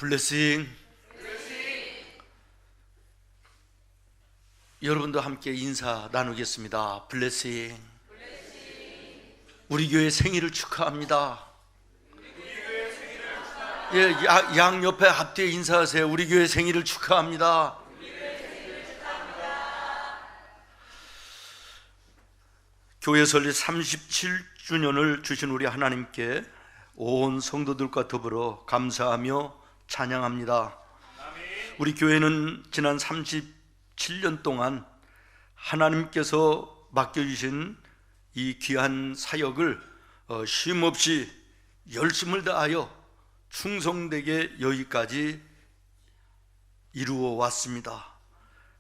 블레싱. 여러분도 함께 인사 나누겠습니다. 블레싱. 우리 교회 생일을 축하합니다. 예, 양 옆에 앞뒤에 인사하세요. 우리 교회 생일을 축하합니다. 교회 설립 37주년을 주신 우리 하나님께 온 성도들과 더불어 감사하며 찬양합니다. 우리 교회는 지난 37년 동안 하나님께서 맡겨주신 이 귀한 사역을 쉼없이 열심을 다하여 충성되게 여기까지 이루어 왔습니다.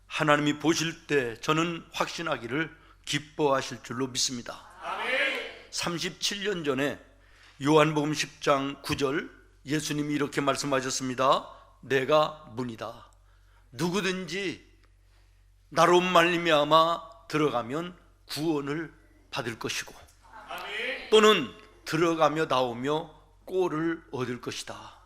하나님이 보실 때 저는 확신하기를 기뻐하실 줄로 믿습니다. 37년 전에 요한복음 10장 9절 예수님이 이렇게 말씀하셨습니다. 내가 문이다. 누구든지 나로 말미암아 들어가면 구원을 받을 것이고 또는 들어가며 나오며 꼴을 얻을 것이다.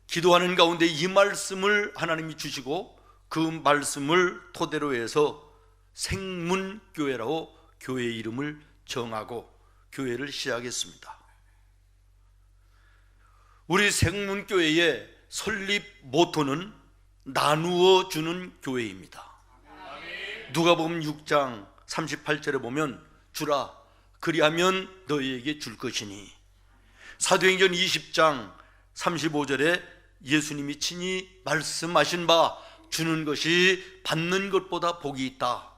기도하는 가운데 이 말씀을 하나님이 주시고 그 말씀을 토대로 해서 생문교회라고 교회 이름을 정하고 교회를 시작했습니다. 우리 생문교회의 설립 모토는 나누어 주는 교회입니다. 누가복음 6장 38절에 보면 주라 그리하면 너희에게 줄 것이니, 사도행전 20장 35절에 예수님이 친히 말씀하신 바 주는 것이 받는 것보다 복이 있다.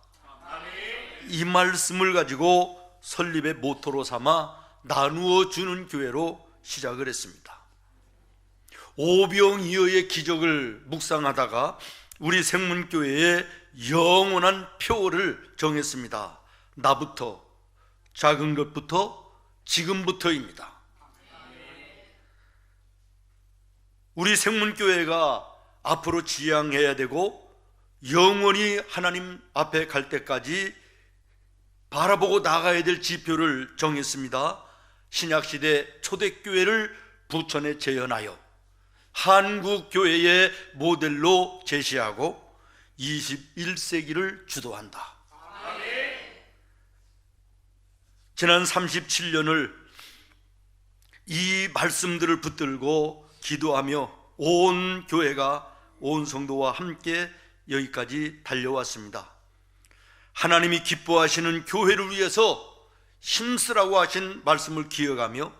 이 말씀을 가지고 설립의 모토로 삼아 나누어 주는 교회로 시작을 했습니다. 오병이어의 기적을 묵상하다가 우리 생문교회의 영원한 표를 정했습니다. 나부터, 작은 것부터, 지금부터입니다. 우리 생문교회가 앞으로 지향해야 되고 영원히 하나님 앞에 갈 때까지 바라보고 나가야 될 지표를 정했습니다. 신약시대 초대교회를 부천에 재현하여 한국교회의 모델로 제시하고 21세기를 주도한다. 지난 37년을 이 말씀들을 붙들고 기도하며 온 교회가 온 성도와 함께 여기까지 달려왔습니다. 하나님이 기뻐하시는 교회를 위해서 힘쓰라고 하신 말씀을 기억하며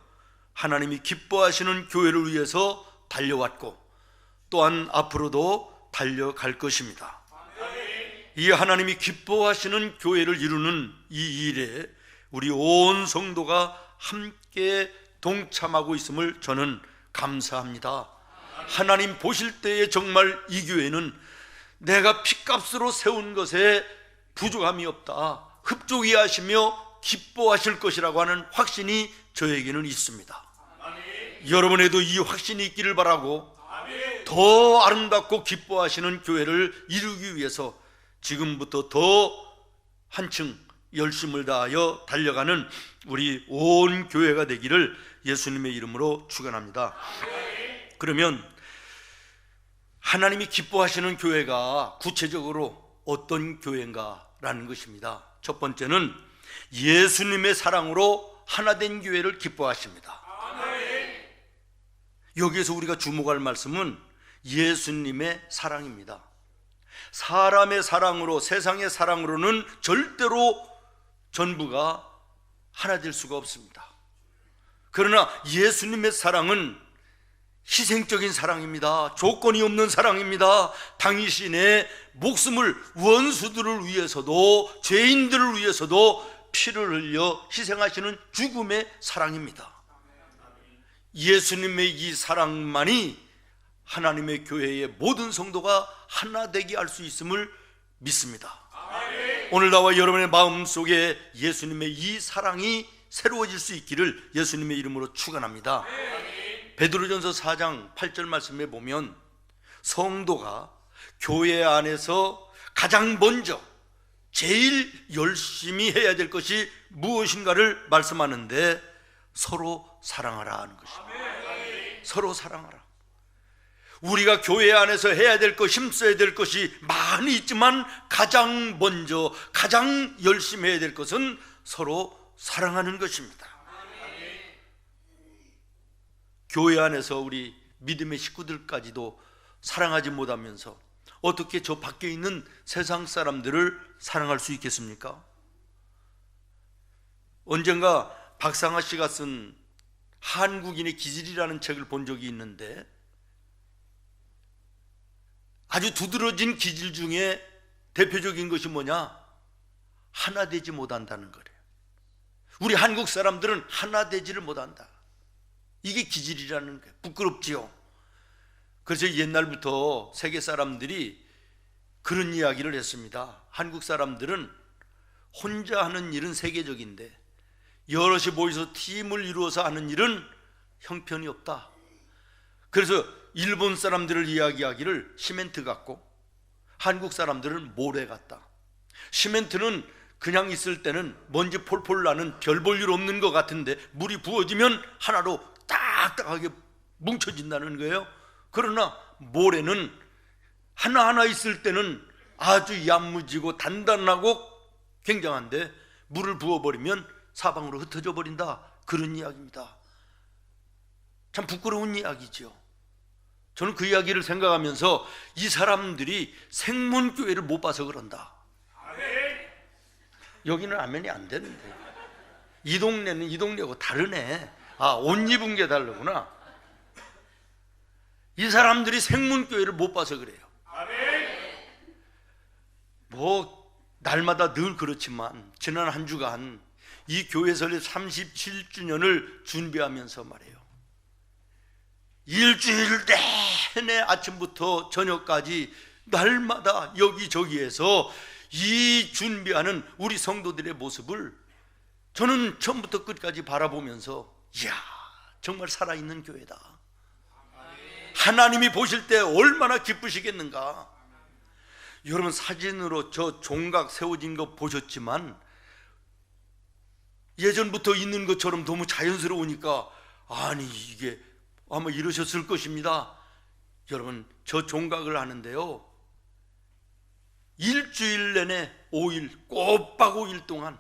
하나님이 기뻐하시는 교회를 위해서 달려왔고 또한 앞으로도 달려갈 것입니다. 이 하나님이 기뻐하시는 교회를 이루는 이 일에 우리 온 성도가 함께 동참하고 있음을 저는 감사합니다. 하나님 보실 때에 정말 이 교회는 내가 핏값으로 세운 것에 부족함이 없다, 흡족히 하시며 기뻐하실 것이라고 하는 확신이 저에게는 있습니다. 여러분에도 이 확신이 있기를 바라고 더 아름답고 기뻐하시는 교회를 이루기 위해서 지금부터 더 한층 열심을 다하여 달려가는 우리 온 교회가 되기를 예수님의 이름으로 축원합니다. 그러면 하나님이 기뻐하시는 교회가 구체적으로 어떤 교회인가라는 것입니다. 첫 번째는 예수님의 사랑으로 하나된 교회를 기뻐하십니다. 여기에서 우리가 주목할 말씀은 예수님의 사랑입니다. 사람의 사랑으로, 세상의 사랑으로는 절대로 전부가 하나 될 수가 없습니다. 그러나 예수님의 사랑은 희생적인 사랑입니다. 조건이 없는 사랑입니다. 당신의 목숨을 원수들을 위해서도 죄인들을 위해서도 피를 흘려 희생하시는 죽음의 사랑입니다. 예수님의 이 사랑만이 하나님의 교회의 모든 성도가 하나 되게 할 수 있음을 믿습니다. 오늘 나와 여러분의 마음속에 예수님의 이 사랑이 새로워질 수 있기를 예수님의 이름으로 축원합니다. 베드로전서 4장 8절 말씀에 보면 성도가 교회 안에서 가장 먼저 제일 열심히 해야 될 것이 무엇인가를 말씀하는데 서로 사랑하라 하는 것입니다. 서로 사랑하라. 우리가 교회 안에서 해야 될 것, 힘써야 될 것이 많이 있지만 가장 먼저, 가장 열심히 해야 될 것은 서로 사랑하는 것입니다. 교회 안에서 우리 믿음의 식구들까지도 사랑하지 못하면서 어떻게 저 밖에 있는 세상 사람들을 사랑할 수 있겠습니까? 언젠가 박상아 씨가 쓴 한국인의 기질이라는 책을 본 적이 있는데, 아주 두드러진 기질 중에 대표적인 것이 뭐냐? 하나 되지 못한다는 거래요. 우리 한국 사람들은 하나 되지를 못한다. 이게 기질이라는 거예요. 부끄럽지요. 그래서 옛날부터 세계 사람들이 그런 이야기를 했습니다. 한국 사람들은 혼자 하는 일은 세계적인데 여럿이 모여서 팀을 이루어서 하는 일은 형편이 없다. 그래서 일본 사람들을 이야기하기를 시멘트 같고, 한국 사람들은 모래 같다. 시멘트는 그냥 있을 때는 먼지 폴폴 나는 별 볼 일 없는 것 같은데 물이 부어지면 하나로 딱딱하게 뭉쳐진다는 거예요. 그러나 모래는 하나하나 있을 때는 아주 야무지고 단단하고 굉장한데 물을 부어버리면 사방으로 흩어져 버린다. 그런 이야기입니다. 참 부끄러운 이야기죠. 저는 그 이야기를 생각하면서 이 사람들이 생문교회를 못 봐서 그런다. 여기는 아멘이 안 되는데 이 동네는 이 동네하고 다르네. 옷 입은 게 다르구나. 이 사람들이 생문교회를 못 봐서 그래요. 뭐 날마다 늘 그렇지만 지난 한 주간 이 교회 설립 37주년을 준비하면서 말이에요, 일주일 내내 아침부터 저녁까지 날마다 여기저기에서 이 준비하는 우리 성도들의 모습을 저는 처음부터 끝까지 바라보면서, 이야, 정말 살아있는 교회다. 하나님이 보실 때 얼마나 기쁘시겠는가. 여러분, 사진으로 저 종각 세워진 거 보셨지만 예전부터 있는 것처럼 너무 자연스러우니까 아니 이게 아마 이러셨을 것입니다. 여러분, 저 종각을 하는데요, 일주일 내내 5일, 꼬박 5일 동안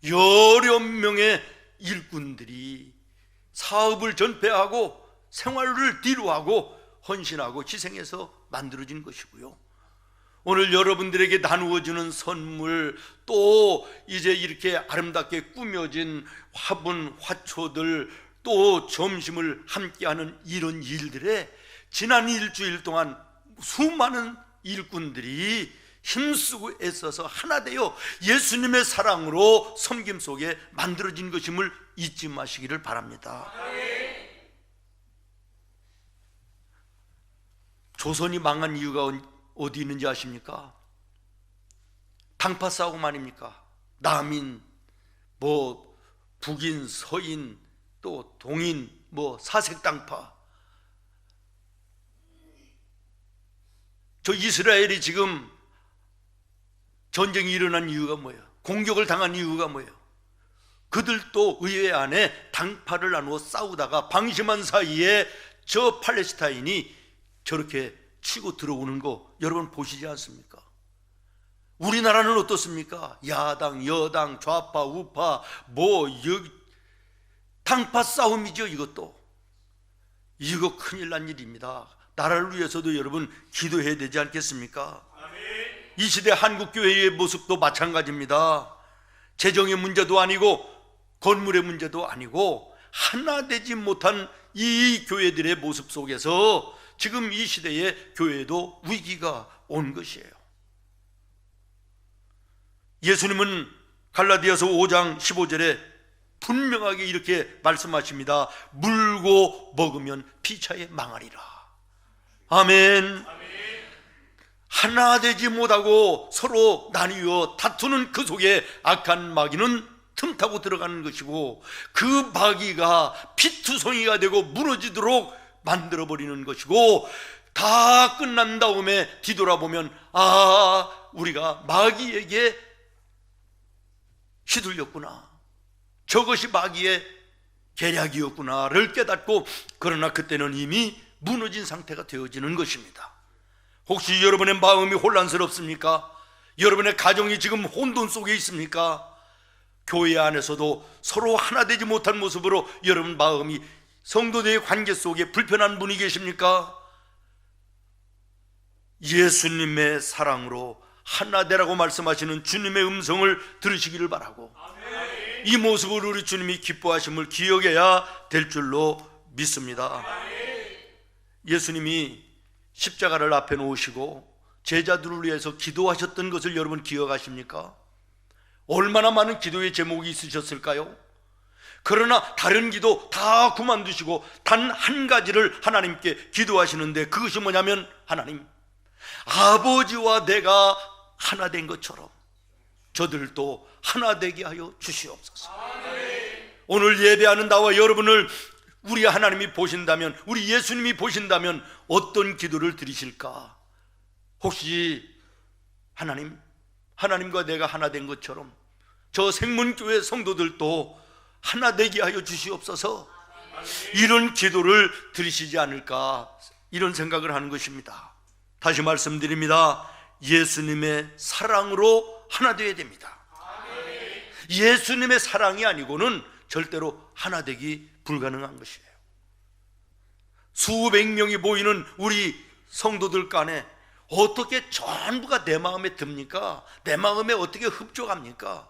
여러 명의 일꾼들이 사업을 전폐하고 생활을 뒤로하고 헌신하고 희생해서 만들어진 것이고요, 오늘 여러분들에게 나누어주는 선물, 또 이제 이렇게 아름답게 꾸며진 화분, 화초들, 또 점심을 함께하는 이런 일들에 지난 일주일 동안 수많은 일꾼들이 힘쓰고 애써서 하나 되어 예수님의 사랑으로 섬김 속에 만들어진 것임을 잊지 마시기를 바랍니다. 조선이 망한 이유가 어디 있는지 아십니까? 당파 싸움 아닙니까? 남인, 뭐 북인, 서인, 또 동인, 뭐 사색당파. 저 이스라엘이 지금 전쟁이 일어난 이유가 뭐예요? 공격을 당한 이유가 뭐예요? 그들도 의회 안에 당파를 나누어 싸우다가 방심한 사이에 저 팔레스타인이 저렇게 치고 들어오는 거 여러분 보시지 않습니까? 우리나라는 어떻습니까? 야당, 여당, 좌파, 우파, 뭐 당파 싸움이죠. 이것도 이거 큰일 난 일입니다. 나라를 위해서도 여러분 기도해야 되지 않겠습니까? 이 시대 한국교회의 모습도 마찬가지입니다. 재정의 문제도 아니고 건물의 문제도 아니고 하나 되지 못한 이 교회들의 모습 속에서 지금 이 시대의 교회도 위기가 온 것이에요. 예수님은 갈라디아서 5장 15절에 분명하게 이렇게 말씀하십니다. 물고 먹으면 피차에 망하리라. 아멘. 하나 되지 못하고 서로 나뉘어 다투는 그 속에 악한 마귀는 틈타고 들어가는 것이고, 그 마귀가 피투성이가 되고 무너지도록 만들어버리는 것이고, 다 끝난 다음에 뒤돌아보면 우리가 마귀에게 휘둘렸구나, 저것이 마귀의 계략이었구나를 깨닫고, 그러나 그때는 이미 무너진 상태가 되어지는 것입니다. 혹시 여러분의 마음이 혼란스럽습니까? 여러분의 가정이 지금 혼돈 속에 있습니까? 교회 안에서도 서로 하나 되지 못한 모습으로 여러분 마음이, 성도들의 관계 속에 불편한 분이 계십니까? 예수님의 사랑으로 하나 되라고 말씀하시는 주님의 음성을 들으시기를 바라고, 이 모습을 우리 주님이 기뻐하심을 기억해야 될 줄로 믿습니다. 예수님이 십자가를 앞에 놓으시고 제자들을 위해서 기도하셨던 것을 여러분 기억하십니까? 얼마나 많은 기도의 제목이 있으셨을까요? 그러나 다른 기도 다 그만두시고 단 한 가지를 하나님께 기도하시는데, 그것이 뭐냐면, 하나님, 아버지와 내가 하나 된 것처럼 저들도 하나 되게 하여 주시옵소서. 오늘 예배하는 나와 여러분을 우리 하나님이 보신다면, 우리 예수님이 보신다면 어떤 기도를 드리실까? 혹시 하나님, 하나님과 내가 하나 된 것처럼 저 생문교회 성도들도 하나 되게 하여 주시옵소서, 이런 기도를 드리시지 않을까, 이런 생각을 하는 것입니다. 다시 말씀드립니다. 예수님의 사랑으로 하나 되어야 됩니다. 예수님의 사랑이 아니고는 절대로 하나 되기 불가능한 것이에요. 수백 명이 모이는 우리 성도들 간에 어떻게 전부가 내 마음에 듭니까? 내 마음에 어떻게 흡족합니까?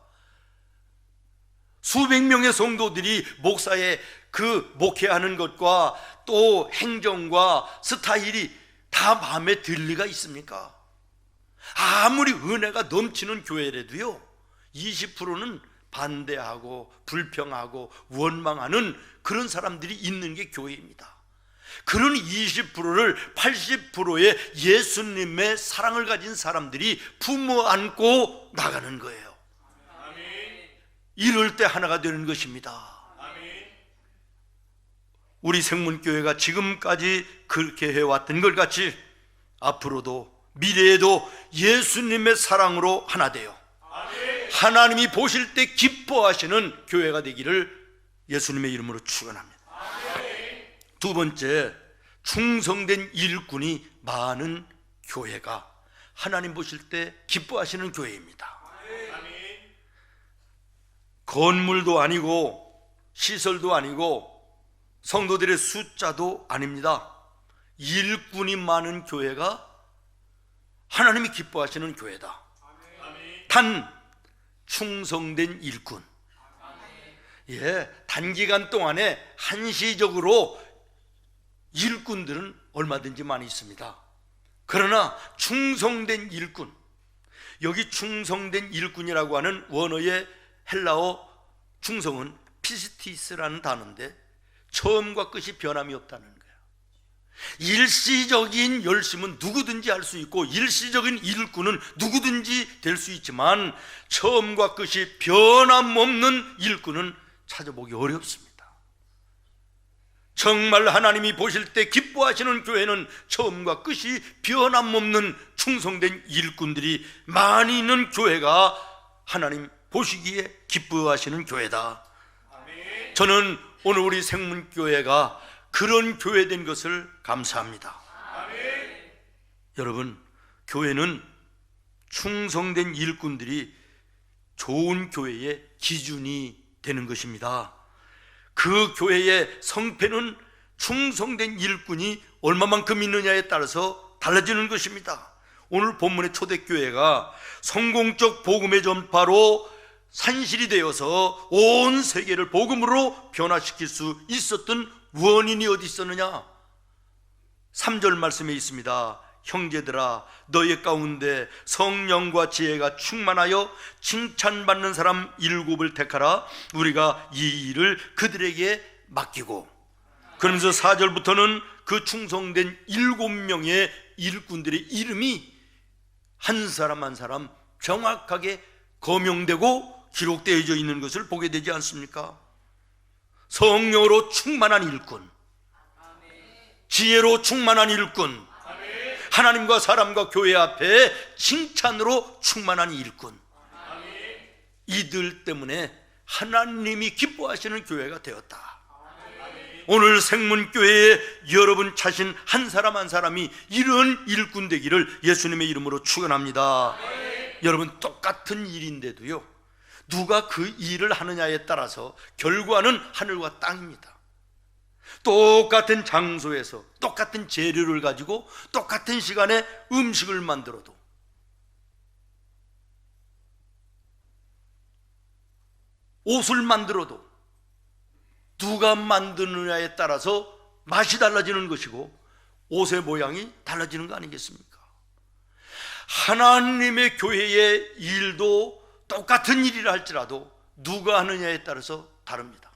수백 명의 성도들이 목사의 그 목회하는 것과 또 행정과 스타일이 다 마음에 들 리가 있습니까? 아무리 은혜가 넘치는 교회라도요, 20%는 반대하고 불평하고 원망하는 그런 사람들이 있는 게 교회입니다. 그런 20%를 80%의 예수님의 사랑을 가진 사람들이 품어 안고 나가는 거예요. 이럴 때 하나가 되는 것입니다. 우리 생문교회가 지금까지 그렇게 해왔던 것 같이 앞으로도 미래에도 예수님의 사랑으로 하나 되어 하나님이 보실 때 기뻐하시는 교회가 되기를 예수님의 이름으로 축원합니다. 두 번째, 충성된 일꾼이 많은 교회가 하나님 보실 때 기뻐하시는 교회입니다. 건물도 아니고 시설도 아니고 성도들의 숫자도 아닙니다. 일꾼이 많은 교회가 하나님이 기뻐하시는 교회다. 단 충성된 일꾼. 단기간 동안에 한시적으로 일꾼들은 얼마든지 많이 있습니다. 그러나 충성된 일꾼, 여기 충성된 일꾼이라고 하는 원어의 헬라어 충성은 피스티스라는 단어인데 처음과 끝이 변함이 없다는 거예요. 일시적인 열심은 누구든지 할 수 있고 일시적인 일꾼은 누구든지 될 수 있지만 처음과 끝이 변함없는 일꾼은 찾아보기 어렵습니다. 정말 하나님이 보실 때 기뻐하시는 교회는 처음과 끝이 변함없는 충성된 일꾼들이 많이 있는 교회가 하나님 보시기에 기뻐하시는 교회다. 저는 오늘 우리 생문교회가 그런 교회된 것을 감사합니다. 여러분, 교회는 충성된 일꾼들이 좋은 교회의 기준이 되는 것입니다. 그 교회의 성패는 충성된 일꾼이 얼마만큼 있느냐에 따라서 달라지는 것입니다. 오늘 본문의 초대교회가 성공적 복음의 전파로 산실이 되어서 온 세계를 복음으로 변화시킬 수 있었던 원인이 어디 있었느냐? 3절 말씀에 있습니다. 형제들아, 너희 가운데 성령과 지혜가 충만하여 칭찬받는 사람 7을 택하라. 우리가 이 일을 그들에게 맡기고. 그러면서 4절부터는 그 충성된 7명의 일꾼들의 이름이 한 사람 한 사람 정확하게 거명되고 기록되어져 있는 것을 보게 되지 않습니까? 성령으로 충만한 일꾼, 지혜로 충만한 일꾼, 하나님과 사람과 교회 앞에 칭찬으로 충만한 일꾼, 이들 때문에 하나님이 기뻐하시는 교회가 되었다. 오늘 생문교회에 여러분 자신 한 사람 한 사람이 이런 일꾼 되기를 예수님의 이름으로 축원합니다. 여러분, 똑같은 일인데도요, 누가 그 일을 하느냐에 따라서 결과는 하늘과 땅입니다. 똑같은 장소에서 똑같은 재료를 가지고 똑같은 시간에 음식을 만들어도 옷을 만들어도 누가 만드느냐에 따라서 맛이 달라지는 것이고 옷의 모양이 달라지는 거 아니겠습니까? 하나님의 교회의 일도 똑같은 일이라 할지라도 누가 하느냐에 따라서 다릅니다.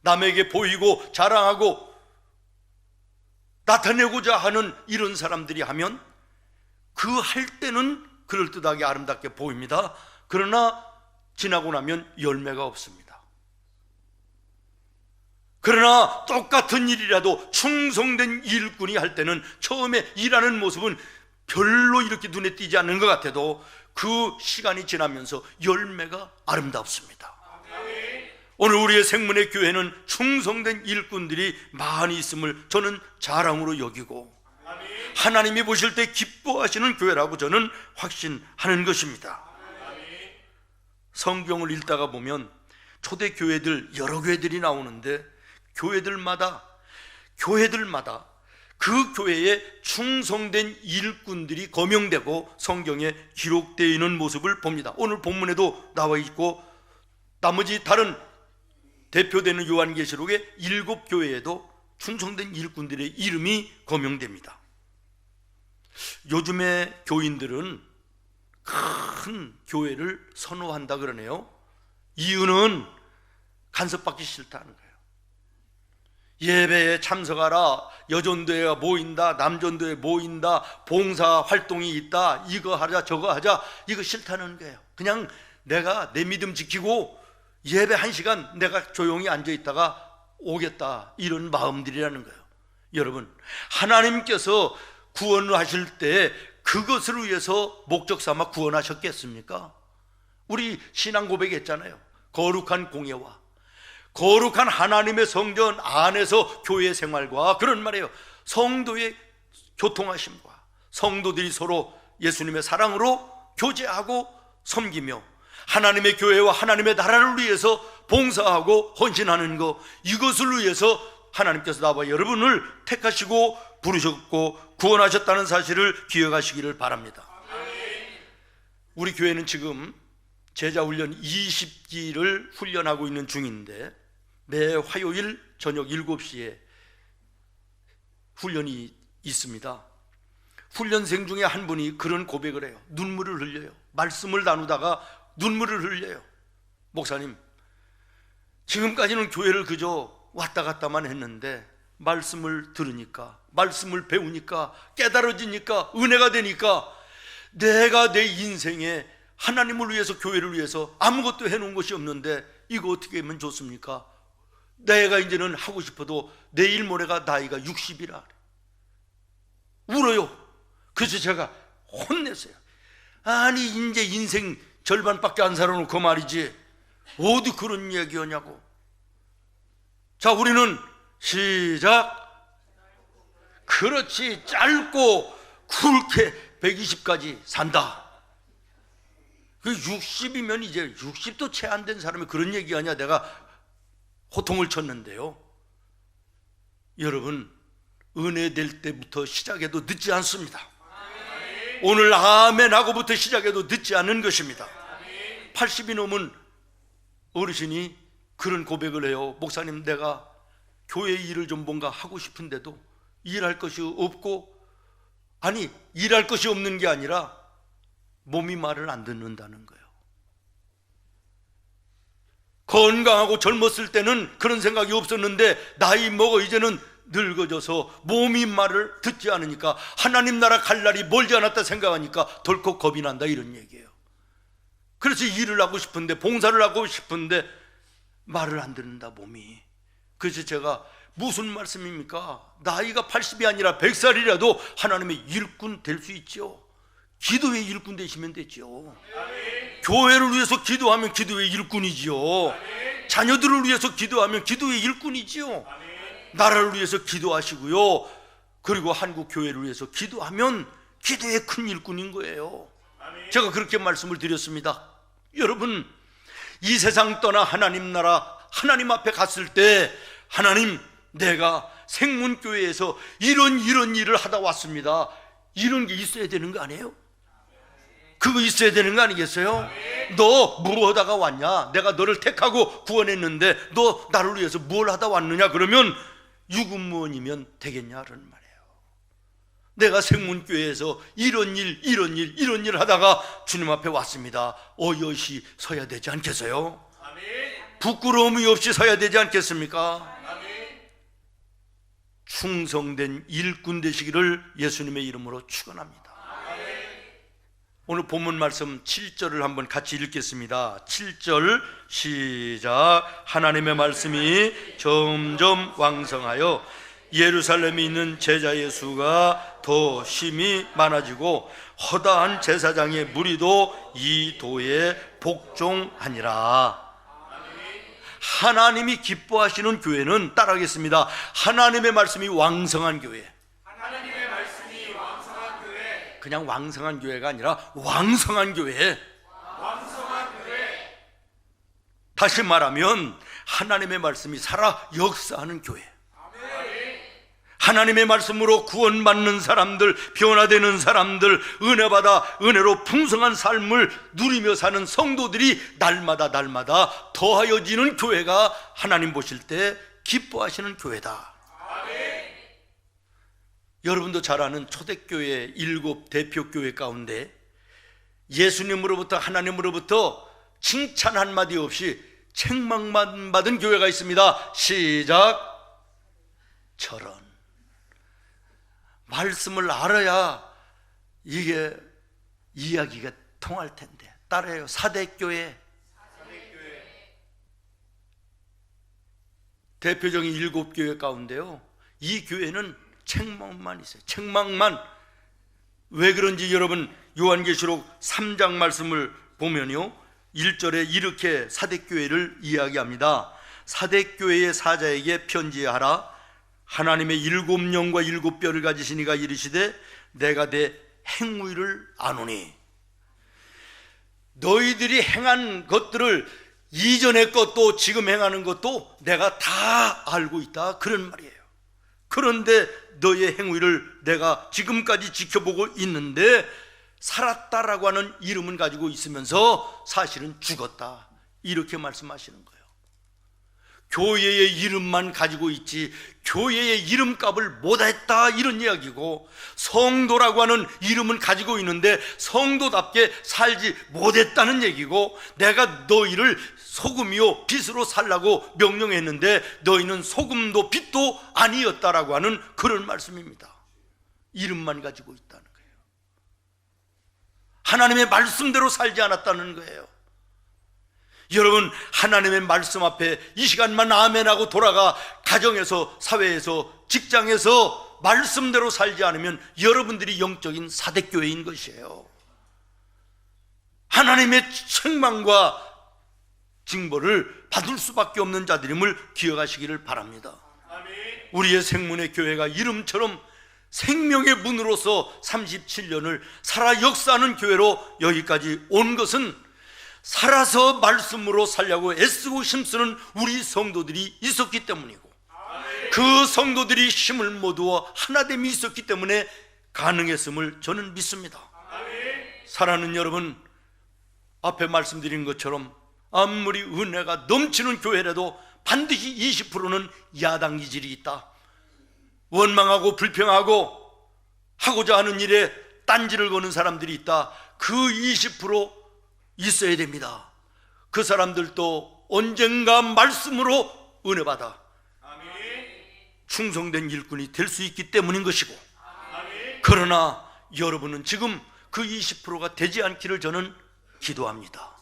남에게 보이고 자랑하고 나타내고자 하는 이런 사람들이 하면 그 할 때는 그럴듯하게 아름답게 보입니다. 그러나 지나고 나면 열매가 없습니다. 그러나 똑같은 일이라도 충성된 일꾼이 할 때는 처음에 일하는 모습은 별로 이렇게 눈에 띄지 않는 것 같아도 그 시간이 지나면서 열매가 아름답습니다. 오늘 우리의 생문의 교회는 충성된 일꾼들이 많이 있음을 저는 자랑으로 여기고 하나님이 보실 때 기뻐하시는 교회라고 저는 확신하는 것입니다. 성경을 읽다가 보면 초대 교회들, 여러 교회들이 나오는데 교회들마다 그 교회에 충성된 일꾼들이 거명되고 성경에 기록되어 있는 모습을 봅니다. 오늘 본문에도 나와 있고 나머지 다른 대표되는 요한계시록의 7교회에도 충성된 일꾼들의 이름이 거명됩니다. 요즘의 교인들은 큰 교회를 선호한다 그러네요. 이유는 간섭받기 싫다는 거예요. 예배에 참석하라, 여전도회가 모인다, 남전도회 모인다, 봉사 활동이 있다, 이거 하자 저거 하자, 이거 싫다는 거예요. 그냥 내가 내 믿음 지키고 예배 1시간 내가 조용히 앉아있다가 오겠다, 이런 마음들이라는 거예요. 여러분, 하나님께서 구원하실 때 그것을 위해서 목적 삼아 구원하셨겠습니까? 우리 신앙 고백했잖아요. 거룩한 공예와 거룩한 하나님의 성전 안에서 교회 생활과, 그런 말이에요, 성도의 교통하심과 성도들이 서로 예수님의 사랑으로 교제하고 섬기며 하나님의 교회와 하나님의 나라를 위해서 봉사하고 헌신하는 것, 이것을 위해서 하나님께서 나와 여러분을 택하시고 부르셨고 구원하셨다는 사실을 기억하시기를 바랍니다. 우리 교회는 지금 제자훈련 20기를 훈련하고 있는 중인데 매 화요일 저녁 7시에 훈련이 있습니다. 훈련생 중에 한 분이 그런 고백을 해요. 눈물을 흘려요. 말씀을 나누다가 눈물을 흘려요. 목사님, 지금까지는 교회를 그저 왔다 갔다만 했는데 말씀을 들으니까, 말씀을 배우니까, 깨달아지니까, 은혜가 되니까 내가 내 인생에 하나님을 위해서, 교회를 위해서 아무것도 해놓은 것이 없는데 이거 어떻게 하면 좋습니까? 내가 이제는 하고 싶어도 내일 모레가 나이가 60이라 울어요. 그래서 제가 혼냈어요. 아니 이제 인생 절반밖에 안 살아놓고 말이지 어디 그런 얘기하냐고. 자, 우리는 시작. 그렇지, 짧고 굵게 120까지 산다. 그 60이면 이제 60도 채 안 된 사람이 그런 얘기하냐, 내가 호통을 쳤는데요. 여러분, 은혜 될 때부터 시작해도 늦지 않습니다. 오늘 아멘 하고부터 시작해도 늦지 않은 것입니다. 80이 넘은 어르신이 그런 고백을 해요. 목사님, 내가 교회 일을 좀 뭔가 하고 싶은데도 일할 것이 없고, 아니 일할 것이 없는 게 아니라 몸이 말을 안 듣는다는 거예요. 건강하고 젊었을 때는 그런 생각이 없었는데 나이 먹어 이제는 늙어져서 몸이 말을 듣지 않으니까 하나님 나라 갈 날이 멀지 않았다 생각하니까 덜컥 겁이 난다, 이런 얘기예요. 그래서 일을 하고 싶은데, 봉사를 하고 싶은데 말을 안 듣는다, 몸이. 그래서 제가 무슨 말씀입니까? 나이가 80이 아니라 100살이라도 하나님의 일꾼 될 수 있죠. 기도의 일꾼 되시면 되죠. 교회를 위해서 기도하면 기도의 일꾼이지요. 자녀들을 위해서 기도하면 기도의 일꾼이지요. 나라를 위해서 기도하시고요, 그리고 한국 교회를 위해서 기도하면 기도의 큰 일꾼인 거예요. 제가 그렇게 말씀을 드렸습니다. 여러분, 이 세상 떠나 하나님 나라, 하나님 앞에 갔을 때, 하나님, 내가 생문교회에서 이런 일을 하다 왔습니다, 이런 게 있어야 되는 거 아니에요? 그거 있어야 되는 거 아니겠어요? 너 뭐 하다가 왔냐? 내가 너를 택하고 구원했는데 너 나를 위해서 뭘 하다 왔느냐? 그러면 유구무원이면 되겠냐라는 말이에요. 내가 생문교회에서 이런 일 하다가 주님 앞에 왔습니다, 어여시 서야 되지 않겠어요? 부끄러움이 없이 서야 되지 않겠습니까? 충성된 일꾼 되시기를 예수님의 이름으로 축원합니다. 오늘 본문 말씀 7절을 한번 같이 읽겠습니다. 7절 시작. 하나님의 말씀이 점점 왕성하여 예루살렘에 있는 제자의 수가 더 심히 많아지고 허다한 제사장의 무리도 이 도에 복종하니라. 하나님이 기뻐하시는 교회는, 따라하겠습니다, 하나님의 말씀이 왕성한 교회. 하나님의 말씀이 왕성한 교회. 그냥 왕성한 교회가 아니라 왕성한 교회. 왕성한 교회. 다시 말하면 하나님의 말씀이 살아 역사하는 교회. 하나님의 말씀으로 구원받는 사람들, 변화되는 사람들, 은혜받아 은혜로 풍성한 삶을 누리며 사는 성도들이 날마다 더하여지는 교회가 하나님 보실 때 기뻐하시는 교회다. 아멘. 여러분도 잘 아는 초대교회 7 대표교회 가운데 예수님으로부터, 하나님으로부터 칭찬 한마디 없이 책망만 받은 교회가 있습니다. 시작. 저런 말씀을 알아야 이게 이야기가 통할 텐데. 따라해요. 사대교회. 대표적인 7교회 가운데요, 이 교회는 책망만 있어요. 책망만. 왜 그런지 여러분, 요한계시록 3장 말씀을 보면요, 1절에 이렇게 사대교회를 이야기합니다. 사대교회의 사자에게 편지하라. 하나님의 7영과 7뼈를 가지신 이가 이르시되 내가 내 행위를 아노니. 너희들이 행한 것들을, 이전의 것도 지금 행하는 것도 내가 다 알고 있다, 그런 말이에요. 그런데 너의 행위를 내가 지금까지 지켜보고 있는데 살았다라고 하는 이름은 가지고 있으면서 사실은 죽었다, 이렇게 말씀하시는 거예요. 교회의 이름만 가지고 있지 교회의 이름값을 못했다, 이런 이야기고, 성도라고 하는 이름은 가지고 있는데 성도답게 살지 못했다는 얘기고, 내가 너희를 소금이요 빛으로 살라고 명령했는데 너희는 소금도 빛도 아니었다라고 하는 그런 말씀입니다. 이름만 가지고 있다는 거예요. 하나님의 말씀대로 살지 않았다는 거예요. 여러분, 하나님의 말씀 앞에 이 시간만 아멘하고 돌아가 가정에서, 사회에서, 직장에서 말씀대로 살지 않으면 여러분들이 영적인 사대교회인 것이에요. 하나님의 책망과 징벌을 받을 수밖에 없는 자들임을 기억하시기를 바랍니다. 우리의 생문의 교회가 이름처럼 생명의 문으로서 37년을 살아 역사하는 교회로 여기까지 온 것은 살아서 말씀으로 살려고 애쓰고 힘쓰는 우리 성도들이 있었기 때문이고, 그 성도들이 힘을 모두어 하나됨이 있었기 때문에 가능했음을 저는 믿습니다. 사랑하는 여러분, 앞에 말씀드린 것처럼 아무리 은혜가 넘치는 교회라도 반드시 20%는 야당 기질이 있다. 원망하고 불평하고 하고자 하는 일에 딴지를 거는 사람들이 있다. 그 20% 있어야 됩니다. 그 사람들도 언젠가 말씀으로 은혜받아 충성된 일꾼이 될 수 있기 때문인 것이고, 그러나 여러분은 지금 그 20%가 되지 않기를 저는 기도합니다.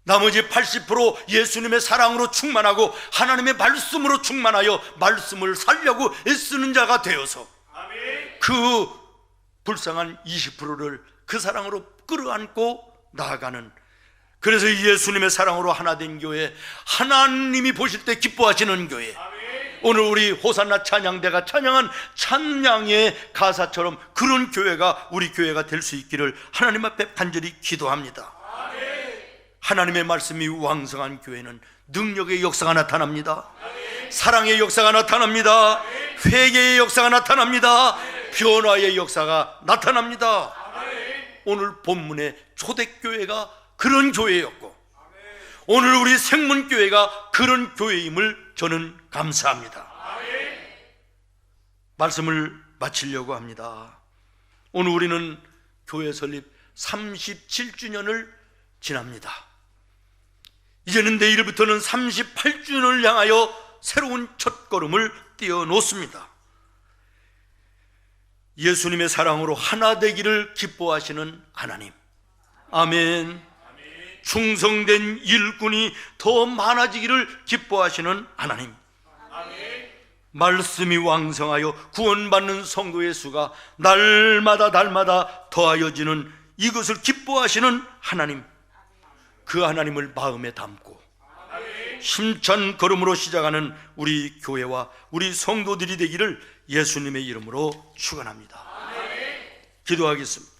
나머지 80% 예수님의 사랑으로 충만하고 하나님의 말씀으로 충만하여 말씀을 살려고 애쓰는 자가 되어서 그 불쌍한 20%를 그 사랑으로 끌어안고 나아가는, 그래서 예수님의 사랑으로 하나 된 교회, 하나님이 보실 때 기뻐하시는 교회, 오늘 우리 호산나 찬양대가 찬양한 찬양의 가사처럼 그런 교회가 우리 교회가 될 수 있기를 하나님 앞에 간절히 기도합니다. 하나님의 말씀이 왕성한 교회는 능력의 역사가 나타납니다. 사랑의 역사가 나타납니다. 회개의 역사가 나타납니다. 변화의 역사가 나타납니다. 오늘 본문의 초대교회가 그런 교회였고 오늘 우리 생문교회가 그런 교회임을 저는 감사합니다. 말씀을 마치려고 합니다. 오늘 우리는 교회 설립 37주년을 지납니다. 이제는 내일부터는 38주년을 향하여 새로운 첫걸음을 띄워놓습니다. 예수님의 사랑으로 하나 되기를 기뻐하시는 하나님, 아멘. 충성된 일꾼이 더 많아지기를 기뻐하시는 하나님, 말씀이 왕성하여 구원받는 성도의 수가 날마다 더하여지는 이것을 기뻐하시는 하나님, 그 하나님을 마음에 담고 힘찬 걸음으로 시작하는 우리 교회와 우리 성도들이 되기를 예수님의 이름으로 축원합니다. 기도하겠습니다.